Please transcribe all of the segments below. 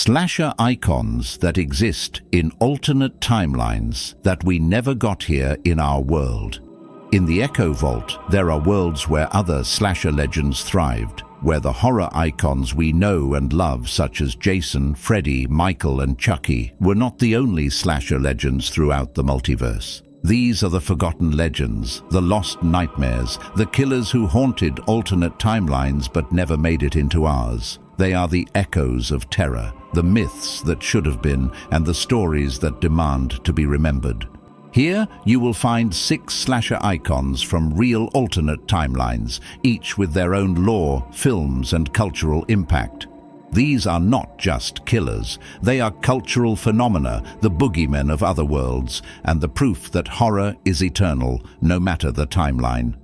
Slasher icons that exist in alternate timelines that we never got here in our world. In the Echo Vault, there are worlds where other slasher legends thrived, where the horror icons we know and love, such as Jason, Freddy, Michael, and Chucky, were not the only slasher legends throughout the multiverse. These are the forgotten legends, the lost nightmares, the killers who haunted alternate timelines but never made it into ours. They are the echoes of terror, the myths that should have been, and the stories that demand to be remembered. Here, you will find 6 slasher icons from real alternate timelines, each with their own lore, films, and cultural impact. These are not just killers. They are cultural phenomena, the boogeymen of other worlds, and the proof that horror is eternal, no matter the timeline.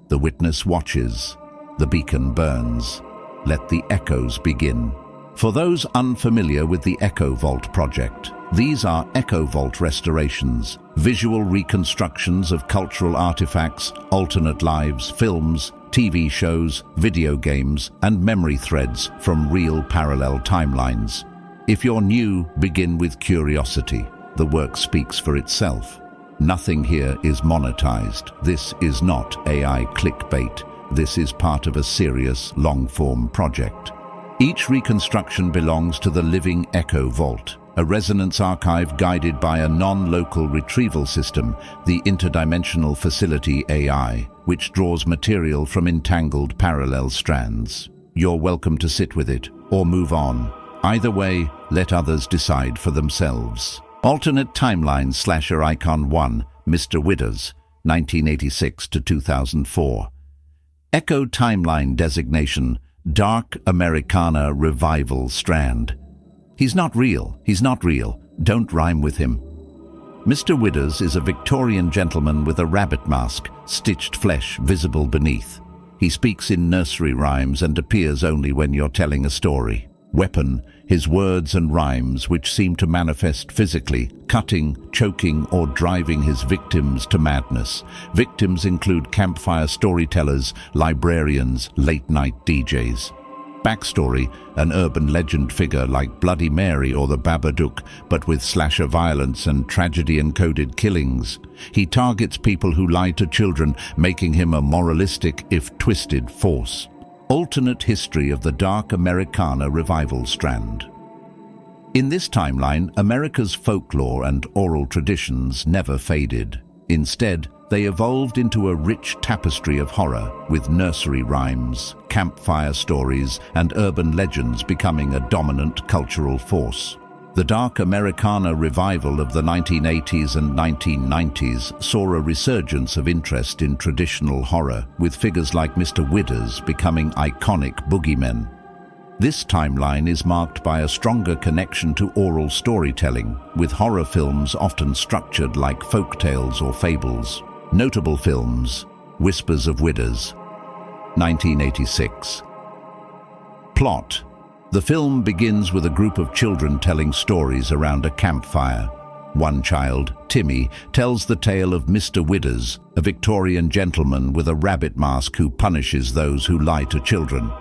The witness watches. The beacon burns. Let the echoes begin. For those unfamiliar with the Echo Vault project, these are Echo Vault restorations, visual reconstructions of cultural artifacts, alternate lives, films, TV shows, video games, and memory threads from real parallel timelines. If you're new, begin with curiosity. The work speaks for itself. Nothing here is monetized. This is not AI clickbait. This is part of a serious, long-form project. Each reconstruction belongs to the living Echo Vault, a resonance archive guided by a non-local retrieval system, the Interdimensional Facility AI, which draws material from entangled parallel strands. You're welcome to sit with it, or move on. Either way, let others decide for themselves. Alternate Timeline Slasher Icon 1, Mr. Widders, 1986 to 2004. Echo Timeline Designation, Dark Americana Revival Strand. He's not real. He's not real. Don't rhyme with him. Mr. Widders is a Victorian gentleman with a rabbit mask, stitched flesh visible beneath. He speaks in nursery rhymes and appears only when you're telling a story. Weapon, his words and rhymes which seem to manifest physically, cutting, choking, or driving his victims to madness. Victims include campfire storytellers, librarians, late-night DJs. Backstory, an urban legend figure like Bloody Mary or the Babadook, but with slasher violence and tragedy-encoded killings. He targets people who lie to children, making him a moralistic, if twisted, force. Alternate history of the Dark Americana Revival Strand. In this timeline, America's folklore and oral traditions never faded. Instead, they evolved into a rich tapestry of horror, with nursery rhymes, campfire stories, and urban legends becoming a dominant cultural force. The Dark Americana revival of the 1980s and 1990s saw a resurgence of interest in traditional horror, with figures like Mr. Widders becoming iconic boogeymen. This timeline is marked by a stronger connection to oral storytelling, with horror films often structured like folk tales or fables. Notable films: Whispers of Widders, 1986. Plot: the film begins with a group of children telling stories around a campfire. One child, Timmy, tells the tale of Mr. Widders, a Victorian gentleman with a rabbit mask who punishes those who lie to children.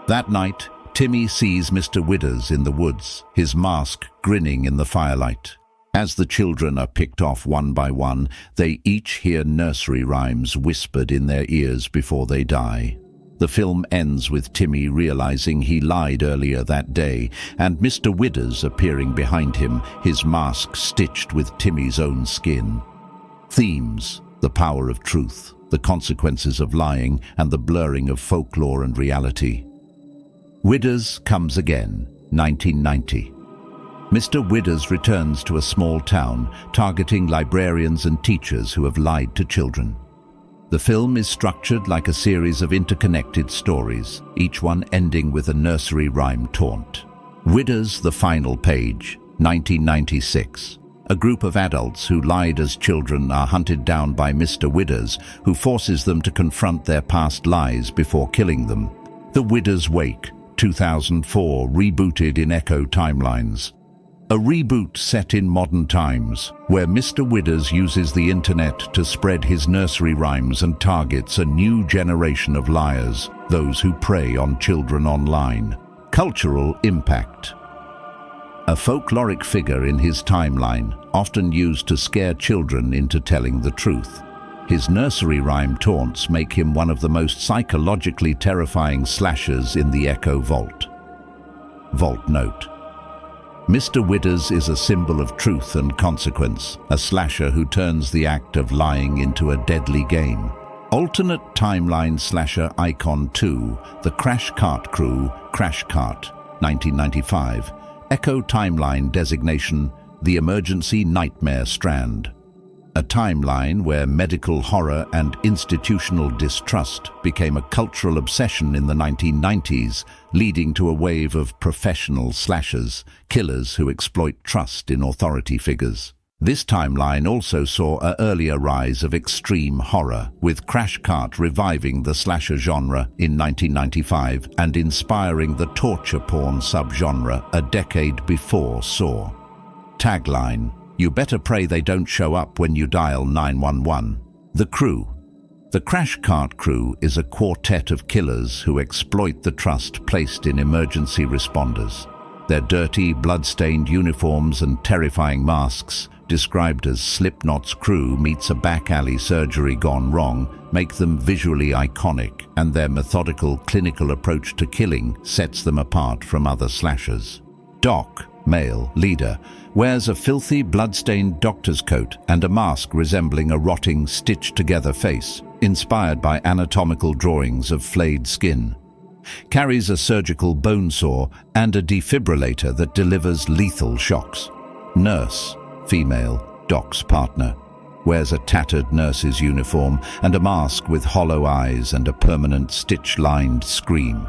That night, Timmy sees Mr. Widders in the woods, his mask grinning in the firelight. As the children are picked off one by one, they each hear nursery rhymes whispered in their ears before they die. The film ends with Timmy realizing he lied earlier that day, and Mr. Widders appearing behind him, his mask stitched with Timmy's own skin. Themes: the power of truth, the consequences of lying, and the blurring of folklore and reality. Widders Comes Again, 1990. Mr. Widders returns to a small town, targeting librarians and teachers who have lied to children. The film is structured like a series of interconnected stories, each one ending with a nursery rhyme taunt. Widders: The Final Page, 1996. A group of adults who lied as children are hunted down by Mr. Widders, who forces them to confront their past lies before killing them. The Widders Wake, 2004, rebooted in Echo Timelines. A reboot set in modern times, where Mr. Widders uses the internet to spread his nursery rhymes and targets a new generation of liars, those who prey on children online. Cultural impact. a folkloric figure in his timeline, often used to scare children into telling the truth. His nursery rhyme taunts make him one of the most psychologically terrifying slashers in the Echo Vault. Vault Note: Mr. Widders is a symbol of truth and consequence, a slasher who turns the act of lying into a deadly game. Alternate Timeline Slasher Icon 2, The Crash Cart Crew, Crash Cart, 1995. Echo Timeline Designation, The Emergency Nightmare Strand. A timeline where medical horror and institutional distrust became a cultural obsession in the 1990s, leading to a wave of professional slashers, killers who exploit trust in authority figures. This timeline also saw an earlier rise of extreme horror, with Crash Cart reviving the slasher genre in 1995 and inspiring the torture porn subgenre a decade before Saw. Tagline: You better pray they don't show up when you dial 911. The Crew. The Crash Cart Crew is a quartet of killers who exploit the trust placed in emergency responders. Their dirty, blood-stained uniforms and terrifying masks, described as Slipknot's crew meets a back alley surgery gone wrong, make them visually iconic, and their methodical, clinical approach to killing sets them apart from other slashers. Doc, male, leader, wears a filthy, blood-stained doctor's coat and a mask resembling a rotting, stitched-together face, inspired by anatomical drawings of flayed skin. Carries a surgical bone saw and a defibrillator that delivers lethal shocks. Nurse, female, Doc's partner, wears a tattered nurse's uniform and a mask with hollow eyes and a permanent stitch-lined scream.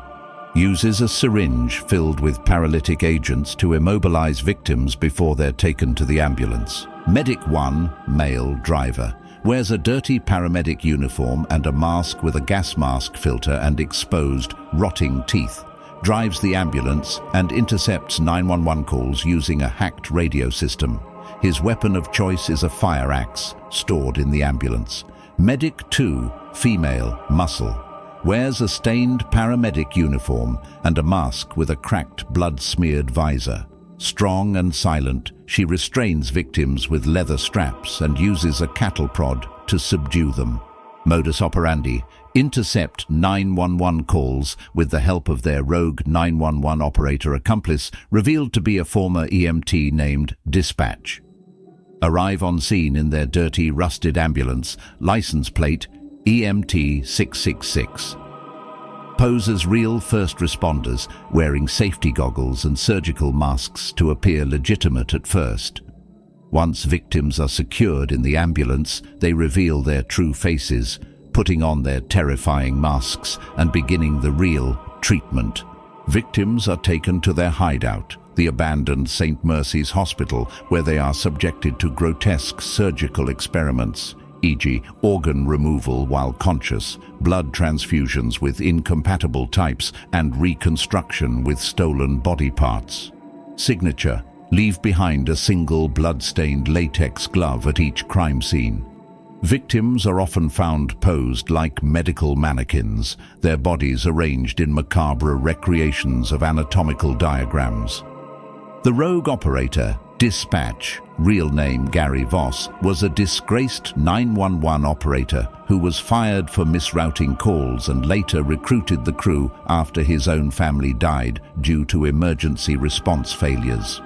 Uses a syringe filled with paralytic agents to immobilize victims before they're taken to the ambulance. Medic 1, male, driver, wears a dirty paramedic uniform and a mask with a gas mask filter and exposed, rotting teeth. Drives the ambulance and intercepts 911 calls using a hacked radio system. His weapon of choice is a fire axe, stored in the ambulance. Medic 2, female, muscle, wears a stained paramedic uniform and a mask with a cracked, blood-smeared visor. Strong and silent, she restrains victims with leather straps and uses a cattle prod to subdue them. Modus operandi: intercept 911 calls with the help of their rogue 911 operator accomplice, revealed to be a former EMT named Dispatch. Arrive on scene in their dirty, rusted ambulance, license plate EMT 666. Pose as real first responders, wearing safety goggles and surgical masks to appear legitimate at first. Once victims are secured in the ambulance, they reveal their true faces, putting on their terrifying masks and beginning the real treatment. Victims are taken to their hideout, the abandoned St. Mercy's Hospital, where they are subjected to grotesque surgical experiments, e.g. organ removal while conscious, blood transfusions with incompatible types, and reconstruction with stolen body parts. Signature: leave behind a single blood-stained latex glove at each crime scene. Victims are often found posed like medical mannequins, their bodies arranged in macabre recreations of anatomical diagrams. The rogue operator, Dispatch, real name Gary Voss, was a disgraced 911 operator who was fired for misrouting calls and later recruited the crew after his own family died due to emergency response failures.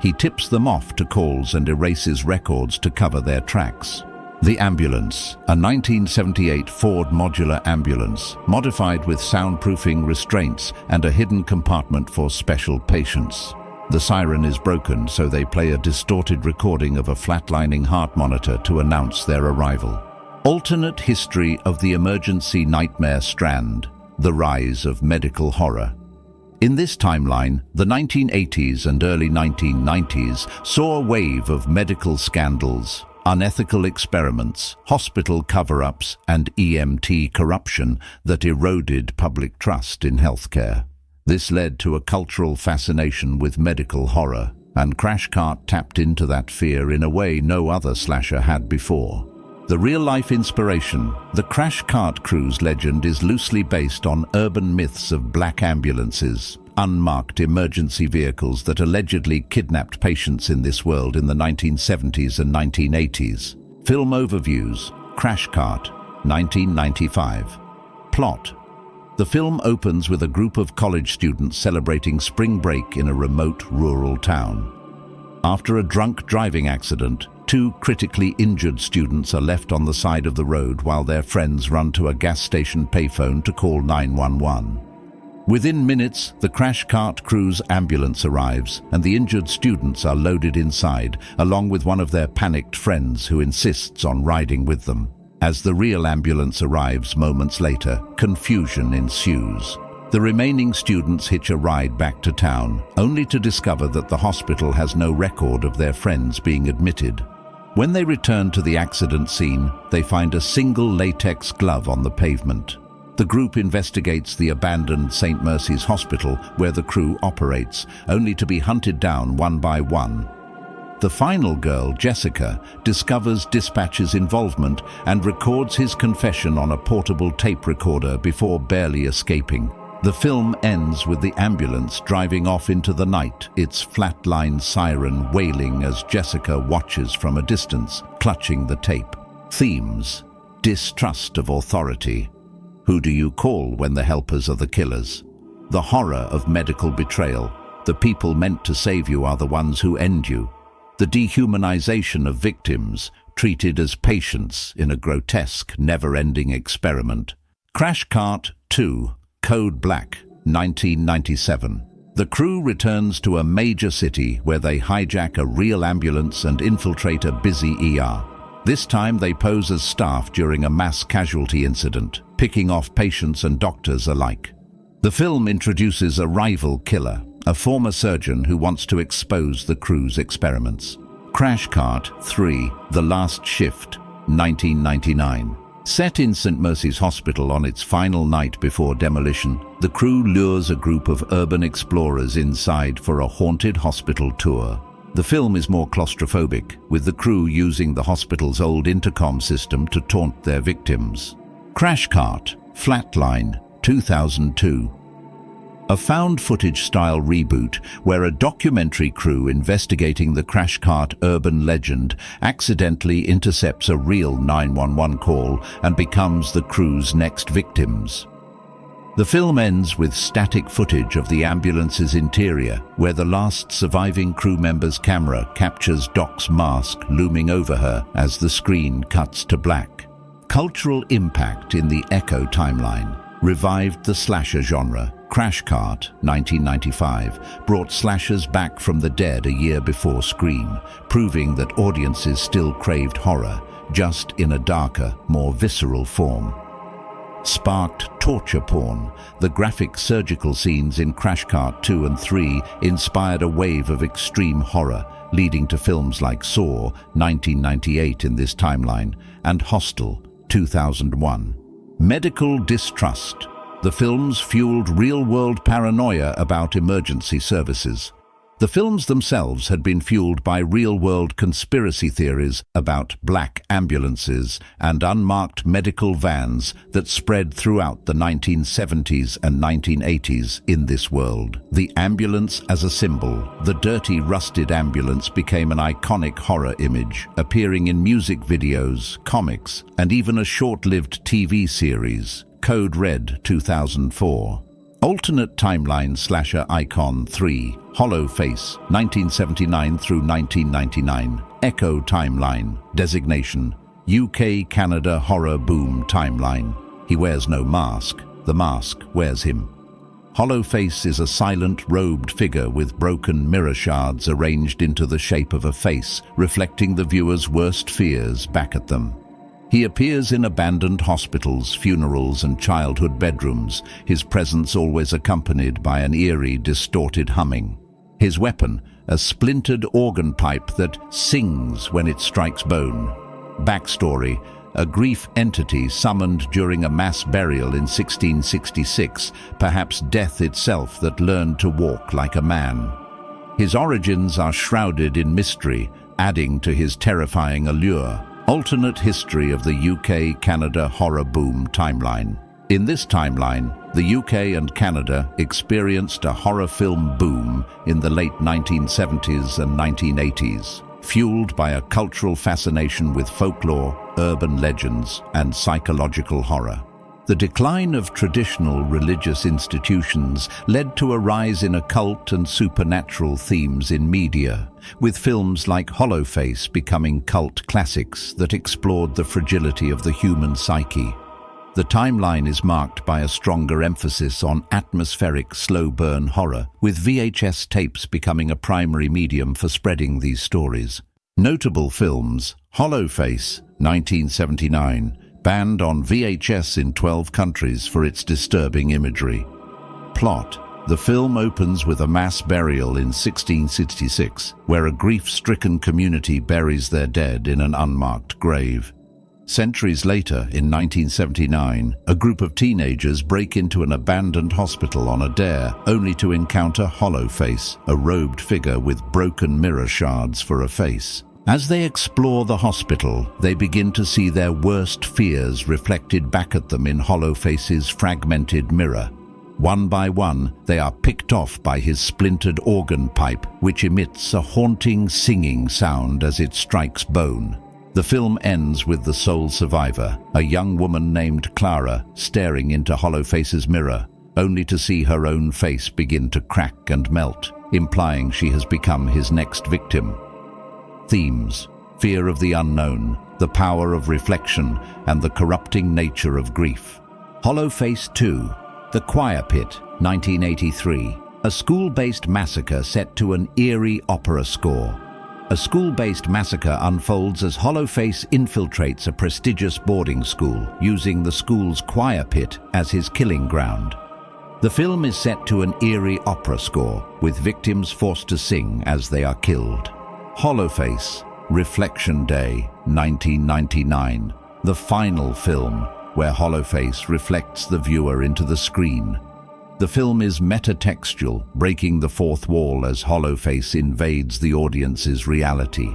He tips them off to calls and erases records to cover their tracks. The ambulance, a 1978 Ford modular ambulance, modified with soundproofing restraints and a hidden compartment for special patients. The siren is broken, so they play a distorted recording of a flatlining heart monitor to announce their arrival. Alternate history of the emergency nightmare strand, the rise of medical horror. In this timeline, the 1980s and early 1990s saw a wave of medical scandals, unethical experiments, hospital cover-ups, and EMT corruption that eroded public trust in healthcare. This led to a cultural fascination with medical horror, and Crash Cart tapped into that fear in a way no other slasher had before. The real-life inspiration, the Crash Cart Crew's legend, is loosely based on urban myths of black ambulances, unmarked emergency vehicles that allegedly kidnapped patients in this world in the 1970s and 1980s. Film overviews: Crash Cart, 1995. Plot: the film opens with a group of college students celebrating spring break in a remote rural town. After a drunk driving accident, two critically injured students are left on the side of the road while their friends run to a gas station payphone to call 911. Within minutes, the Crash Cart crew's ambulance arrives, and the injured students are loaded inside, along with one of their panicked friends who insists on riding with them. As the real ambulance arrives moments later, confusion ensues. The remaining students hitch a ride back to town, only to discover that the hospital has no record of their friends being admitted. When they return to the accident scene, they find a single latex glove on the pavement. The group investigates the abandoned St. Mercy's Hospital where the crew operates, only to be hunted down one by one. The final girl, Jessica, discovers Dispatch's involvement and records his confession on a portable tape recorder before barely escaping. The film ends with the ambulance driving off into the night, its flatline siren wailing as Jessica watches from a distance, clutching the tape. Themes: distrust of authority. Who do you call when the helpers are the killers? The horror of medical betrayal. The people meant to save you are the ones who end you. The dehumanization of victims, treated as patients in a grotesque, never-ending experiment. Crash Cart 2, Code Black, 1997. The crew returns to a major city where they hijack a real ambulance and infiltrate a busy ER. This time they pose as staff during a mass casualty incident, picking off patients and doctors alike. The film introduces a rival killer, a former surgeon who wants to expose the crew's experiments. Crash Cart 3, The Last Shift, 1999. Set in St. Mercy's Hospital on its final night before demolition, the crew lures a group of urban explorers inside for a haunted hospital tour. The film is more claustrophobic, with the crew using the hospital's old intercom system to taunt their victims. Crash Cart, Flatline, 2002. A found-footage-style reboot where a documentary crew investigating the Crash Cart urban legend accidentally intercepts a real 911 call and becomes the crew's next victims. The film ends with static footage of the ambulance's interior, where the last surviving crew member's camera captures Doc's mask looming over her as the screen cuts to black. Cultural impact in the Echo timeline revived the slasher genre. Crash Cart, 1995, brought slashers back from the dead a year before Scream, proving that audiences still craved horror, just in a darker, more visceral form. Sparked torture porn. The graphic surgical scenes in Crash Cart 2 and 3 inspired a wave of extreme horror, leading to films like Saw, 1998 in this timeline, and Hostel, 2001. Medical distrust. The films fueled real-world paranoia about emergency services. The films themselves had been fueled by real-world conspiracy theories about black ambulances and unmarked medical vans that spread throughout the 1970s and 1980s in this world. The ambulance as a symbol, the dirty, rusted ambulance became an iconic horror image, appearing in music videos, comics, and even a short-lived TV series, Code Red, 2004. Alternate timeline slasher icon 3, Hollowface, 1979 through 1999. Echo timeline, designation, UK-Canada horror boom timeline. He wears no mask, the mask wears him. Hollowface is a silent, robed figure with broken mirror shards arranged into the shape of a face, reflecting the viewer's worst fears back at them. He appears in abandoned hospitals, funerals, and childhood bedrooms, his presence always accompanied by an eerie, distorted humming. His weapon, a splintered organ pipe that sings when it strikes bone. Backstory: a grief entity summoned during a mass burial in 1666, perhaps death itself that learned to walk like a man. His origins are shrouded in mystery, adding to his terrifying allure. Alternate history of the UK-Canada horror boom timeline. In this timeline, the UK and Canada experienced a horror film boom in the late 1970s and 1980s, fueled by a cultural fascination with folklore, urban legends, and psychological horror. The decline of traditional religious institutions led to a rise in occult and supernatural themes in media, with films like Hollowface becoming cult classics that explored the fragility of the human psyche. The timeline is marked by a stronger emphasis on atmospheric, slow-burn horror, with VHS tapes becoming a primary medium for spreading these stories. Notable films: Hollowface, 1979, banned on VHS in 12 countries for its disturbing imagery. Plot: the film opens with a mass burial in 1666, where a grief-stricken community buries their dead in an unmarked grave. Centuries later, in 1979, a group of teenagers break into an abandoned hospital on a dare, only to encounter Hollowface, a robed figure with broken mirror shards for a face. As they explore the hospital, they begin to see their worst fears reflected back at them in Hollowface's fragmented mirror. One by one, they are picked off by his splintered organ pipe, which emits a haunting singing sound as it strikes bone. The film ends with the sole survivor, a young woman named Clara, staring into Hollowface's mirror, only to see her own face begin to crack and melt, implying she has become his next victim. Themes: fear of the unknown, the power of reflection, and the corrupting nature of grief. Hollowface 2, The Choir Pit, 1983, a school-based massacre set to an eerie opera score. A school-based massacre unfolds as Hollowface infiltrates a prestigious boarding school, using the school's choir pit as his killing ground. The film is set to an eerie opera score, with victims forced to sing as they are killed. Hollowface, Reflection Day, 1999, the final film, where Hollowface reflects the viewer into the screen. The film is metatextual, breaking the fourth wall as Hollowface invades the audience's reality.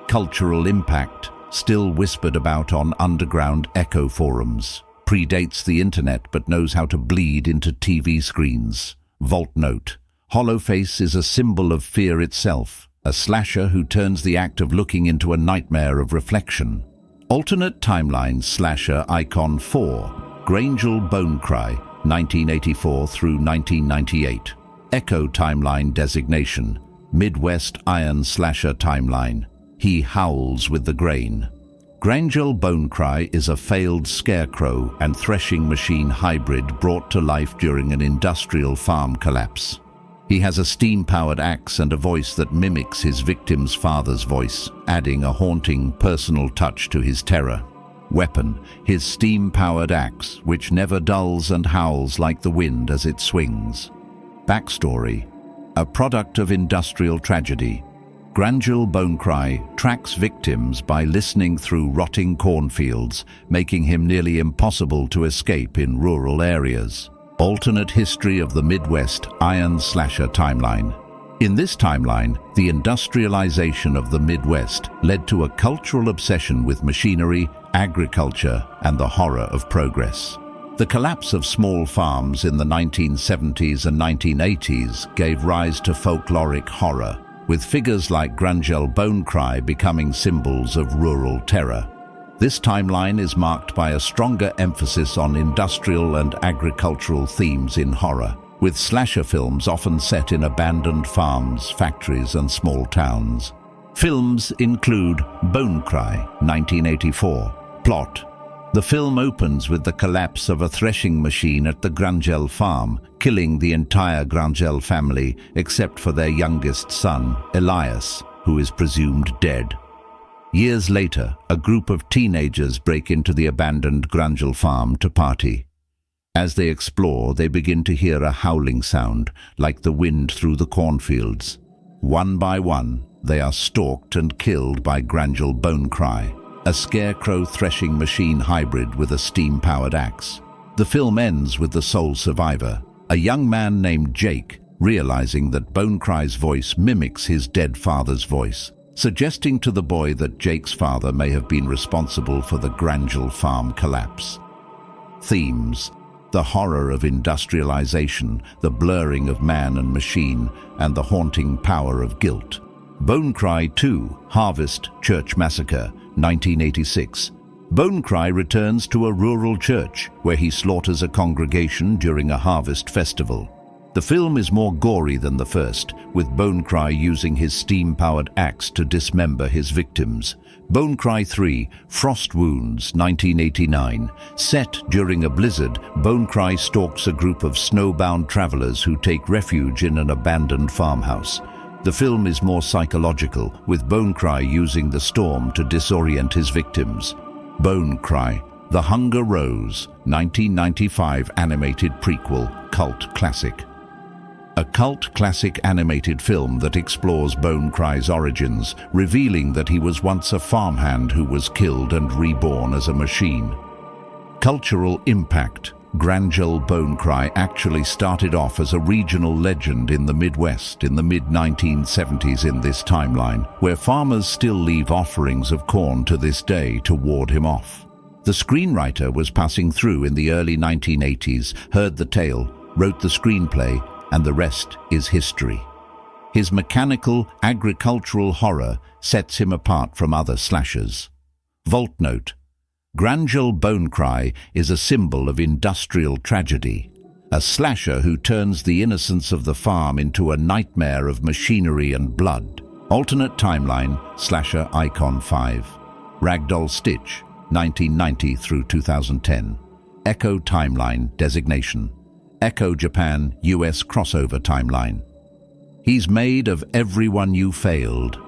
Cultural impact, still whispered about on underground echo forums, predates the internet but knows how to bleed into TV screens. Vault note: Hollowface is a symbol of fear itself, a slasher who turns the act of looking into a nightmare of reflection. Alternate timeline slasher icon 4, Grangel Bonecry, 1984 through 1998. Echo timeline designation: Midwest Iron Slasher timeline. He howls with the grain. Grangel Bonecry is a failed scarecrow and threshing machine hybrid brought to life during an industrial farm collapse. He has a steam-powered axe and a voice that mimics his victim's father's voice, adding a haunting, personal touch to his terror. Weapon: his steam-powered axe, which never dulls and howls like the wind as it swings. Backstory: a product of industrial tragedy, Grangel Bonecry tracks victims by listening through rotting cornfields, making him nearly impossible to escape in rural areas. Alternate history of the Midwest Iron Slasher timeline. In this timeline, the industrialization of the Midwest led to a cultural obsession with machinery, agriculture, and the horror of progress. The collapse of small farms in the 1970s and 1980s gave rise to folkloric horror, with figures like Grangel Bonecry becoming symbols of rural terror. This timeline is marked by a stronger emphasis on industrial and agricultural themes in horror, with slasher films often set in abandoned farms, factories, and small towns. Films include Bonecry, 1984. Plot: the film opens with the collapse of a threshing machine at the Grangel farm, killing the entire Grangel family except for their youngest son, Elias, who is presumed dead. Years later, a group of teenagers break into the abandoned Grangel farm to party. As they explore, they begin to hear a howling sound, like the wind through the cornfields. One by one, they are stalked and killed by Grangel Bonecry, a scarecrow threshing machine hybrid with a steam-powered axe. The film ends with the sole survivor, a young man named Jake, realizing that Bonecry's voice mimics his dead father's voice, suggesting to the boy that Jake's father may have been responsible for the Grangel farm collapse. Themes: the horror of industrialization, the blurring of man and machine, and the haunting power of guilt. Bonecry 2, Harvest Church Massacre, 1986. Bonecry returns to a rural church where he slaughters a congregation during a harvest festival. The film is more gory than the first, with Bonecry using his steam-powered axe to dismember his victims. Bonecry 3, Frost Wounds, 1989. Set during a blizzard, Bonecry stalks a group of snowbound travelers who take refuge in an abandoned farmhouse. The film is more psychological, with Bonecry using the storm to disorient his victims. Bonecry, The Hunger Rose, 1995 animated prequel, cult classic. A cult classic animated film that explores Bonecry's origins, revealing that he was once a farmhand who was killed and reborn as a machine. Cultural impact. Grangel Bonecry actually started off as a regional legend in the Midwest in the mid-1970s in this timeline, where farmers still leave offerings of corn to this day to ward him off. The screenwriter was passing through in the early 1980s, heard the tale, wrote the screenplay, and the rest is history. His mechanical, agricultural horror sets him apart from other slashers. Vault note: Grangel Bonecry is a symbol of industrial tragedy, a slasher who turns the innocence of the farm into a nightmare of machinery and blood. Alternate timeline, slasher icon 5. Ragdoll Stitch, 1990 through 2010. Echo timeline designation. Echo Japan US crossover timeline. He's made of everyone you failed.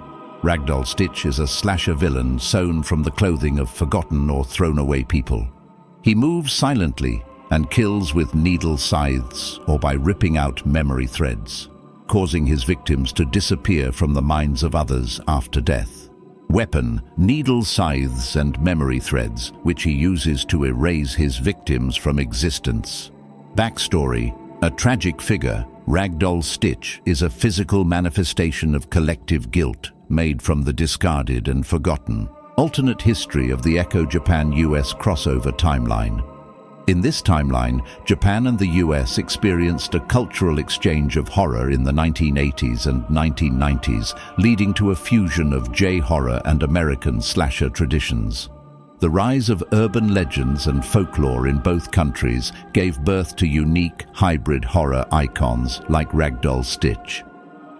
Ragdoll Stitch is a slasher villain sewn from the clothing of forgotten or thrown away people. He moves silently and kills with needle scythes or by ripping out memory threads, causing his victims to disappear from the minds of others after death. Weapon: needle scythes and memory threads, which he uses to erase his victims from existence. Backstory: a tragic figure, Ragdoll Stitch is a physical manifestation of collective guilt made from the discarded and forgotten. Alternate history of the Echo Japan US crossover timeline. In this timeline, Japan and the US experienced a cultural exchange of horror in the 1980s and 1990s, leading to a fusion of J-horror and American slasher traditions. The rise of urban legends and folklore in both countries gave birth to unique, hybrid horror icons like Ragdoll Stitch.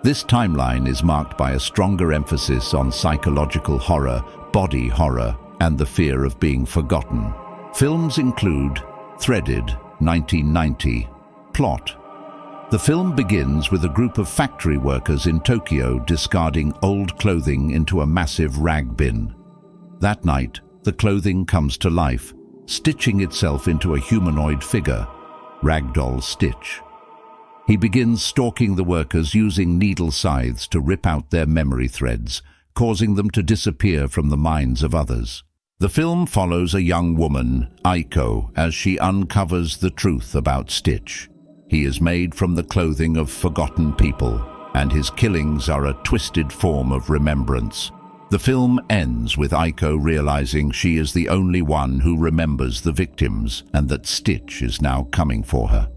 This timeline is marked by a stronger emphasis on psychological horror, body horror, and the fear of being forgotten. Films include Threaded, 1990. Plot: the film begins with a group of factory workers in Tokyo discarding old clothing into a massive rag bin. That night, the clothing comes to life, stitching itself into a humanoid figure, Ragdoll Stitch. He begins stalking the workers using needle scythes to rip out their memory threads, causing them to disappear from the minds of others. The film follows a young woman, Aiko, as she uncovers the truth about Stitch. He is made from the clothing of forgotten people, and his killings are a twisted form of remembrance. The film ends with Aiko realizing she is the only one who remembers the victims and that Stitch is now coming for her.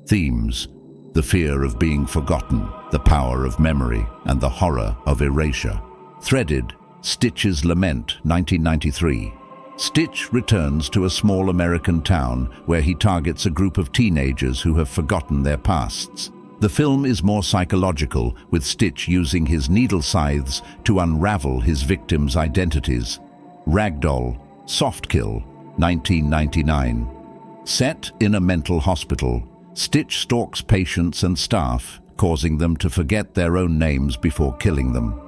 Themes: the fear of being forgotten, the power of memory, and the horror of erasure. Threaded, Stitch's Lament, 1993. Stitch returns to a small American town where he targets a group of teenagers who have forgotten their pasts. The film is more psychological, with Stitch using his needle scythes to unravel his victims' identities. Ragdoll, Softkill, 1999. Set in a mental hospital, Stitch stalks patients and staff, causing them to forget their own names before killing them.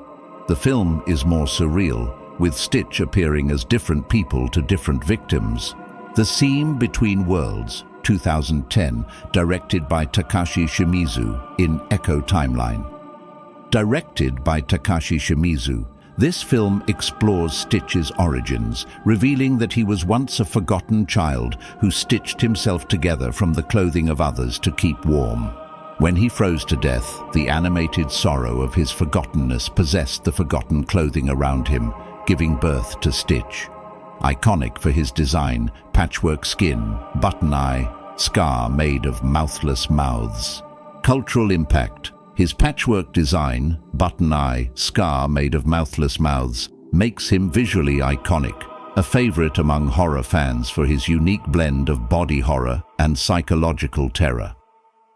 The film is more surreal, with Stitch appearing as different people to different victims. The Seam Between Worlds, 2010, directed by Takashi Shimizu in Echo Timeline. Directed by Takashi Shimizu, this film explores Stitch's origins, revealing that he was once a forgotten child who stitched himself together from the clothing of others to keep warm. When he froze to death, the animated sorrow of his forgottenness possessed the forgotten clothing around him, giving birth to Stitch. Iconic for his design, patchwork skin, button eye, Scar made of mouthless mouths. Cultural impact. His patchwork design, button eye, scar made of mouthless mouths, makes him visually iconic, a favorite among horror fans for his unique blend of body horror and psychological terror.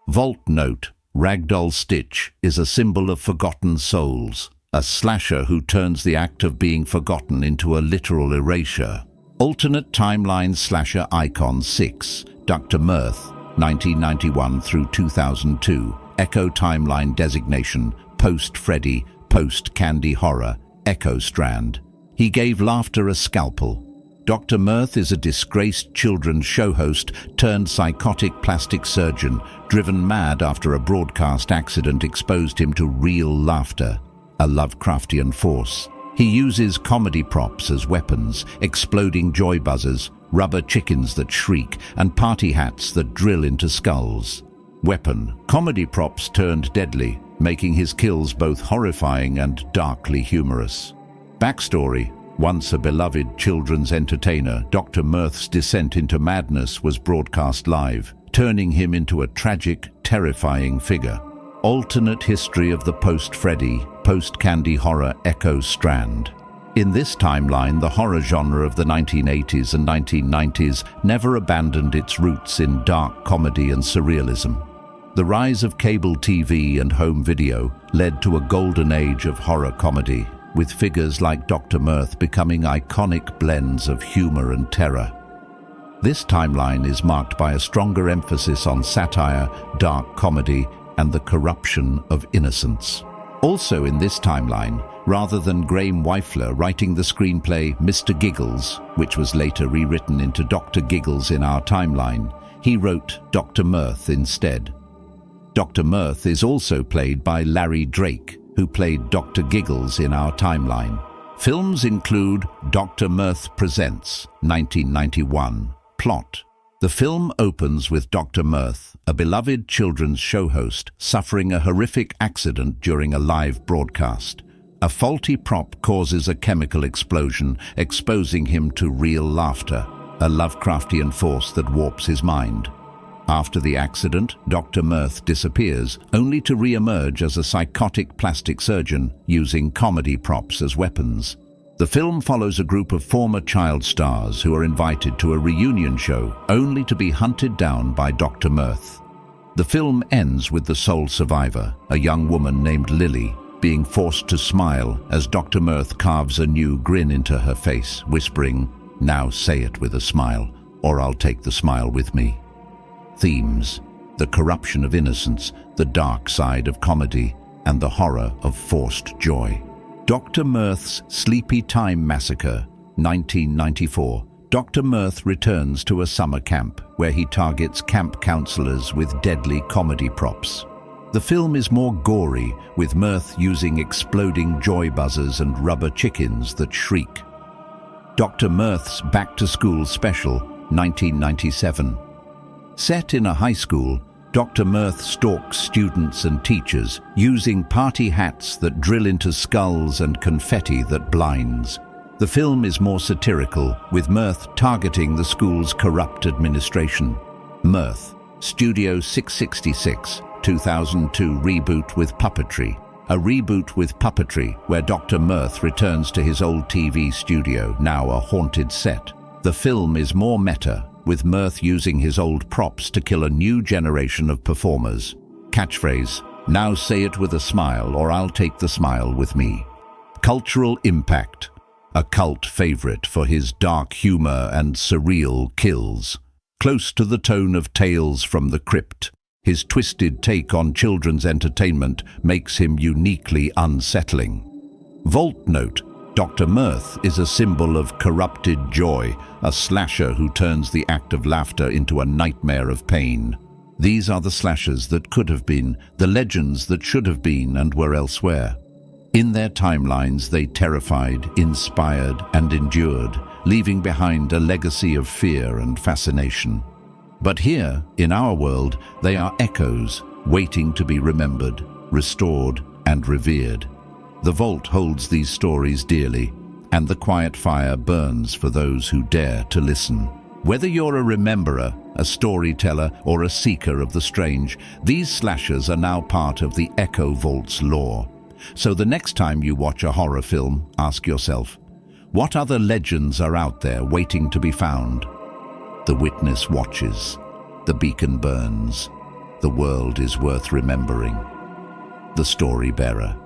Vault note: Ragdoll Stitch is a symbol of forgotten souls, a slasher who turns the act of being forgotten into a literal erasure. Alternate timeline slasher icon 6, Dr. Mirth, 1991 through 2002, Echo timeline designation, post-Freddy, post-Candy Horror, Echo Strand. He gave laughter a scalpel. Dr. Mirth is a disgraced children's show host turned psychotic plastic surgeon, driven mad after a broadcast accident exposed him to real laughter, a Lovecraftian force. He uses comedy props as weapons, exploding joy buzzers, rubber chickens that shriek, and party hats that drill into skulls. Weapon: comedy props turned deadly, making his kills both horrifying and darkly humorous. Backstory: once a beloved children's entertainer, Dr. Mirth's descent into madness was broadcast live, turning him into a tragic, terrifying figure. Alternate history of the post-Freddy, post-Candy Horror Echo Strand. In this timeline, the horror genre of the 1980s and 1990s never abandoned its roots in dark comedy and surrealism. The rise of cable TV and home video led to a golden age of horror comedy, with figures like Dr. Mirth becoming iconic blends of humor and terror. This timeline is marked by a stronger emphasis on satire, dark comedy, and the corruption of innocence. Also in this timeline, rather than Graham Weifler writing the screenplay Mr. Giggles, which was later rewritten into Dr. Giggles in our timeline, he wrote Dr. Mirth instead. Dr. Mirth is also played by Larry Drake, who played Dr. Giggles in our timeline. Films include Dr. Mirth Presents, 1991. Plot: the film opens with Dr. Mirth, a beloved children's show host, suffering a horrific accident during a live broadcast. A faulty prop causes a chemical explosion, exposing him to real laughter, a Lovecraftian force that warps his mind. After the accident, Dr. Mirth disappears, only to re-emerge as a psychotic plastic surgeon using comedy props as weapons. The film follows a group of former child stars who are invited to a reunion show, only to be hunted down by Dr. Mirth. The film ends with the sole survivor, a young woman named Lily, being forced to smile as Dr. Mirth carves a new grin into her face, whispering, "Now say it with a smile, or I'll take the smile with me." Themes: the corruption of innocence, the dark side of comedy, and the horror of forced joy. Dr. Mirth's Sleepy Time Massacre, 1994. Dr. Mirth returns to a summer camp where he targets camp counselors with deadly comedy props. The film is more gory, with Mirth using exploding joy buzzers and rubber chickens that shriek. Dr. Mirth's Back to School Special, 1997. Set in a high school, Dr. Mirth stalks students and teachers, using party hats that drill into skulls and confetti that blinds. The film is more satirical, with Mirth targeting the school's corrupt administration. Mirth, Studio 666, 2002 reboot with puppetry. A reboot with puppetry where Dr. Mirth returns to his old TV studio, now a haunted set. The film is more meta, with Mirth using his old props to kill a new generation of performers. Catchphrase: "Now say it with a smile, or I'll take the smile with me." Cultural impact: a cult favorite for his dark humor and surreal kills. Close to the tone of Tales from the Crypt, his twisted take on children's entertainment makes him uniquely unsettling. Vault note: Dr. Mirth is a symbol of corrupted joy, a slasher who turns the act of laughter into a nightmare of pain. These are the slashers that could have been, the legends that should have been and were elsewhere. In their timelines, they terrified, inspired, and endured, leaving behind a legacy of fear and fascination. But here, in our world, they are echoes, waiting to be remembered, restored, and revered. The vault holds these stories dearly, and the quiet fire burns for those who dare to listen. Whether you're a rememberer, a storyteller, or a seeker of the strange, these slashers are now part of the Echo Vault's lore. So the next time you watch a horror film, ask yourself, what other legends are out there waiting to be found? The witness watches. The beacon burns. The world is worth remembering. The story bearer.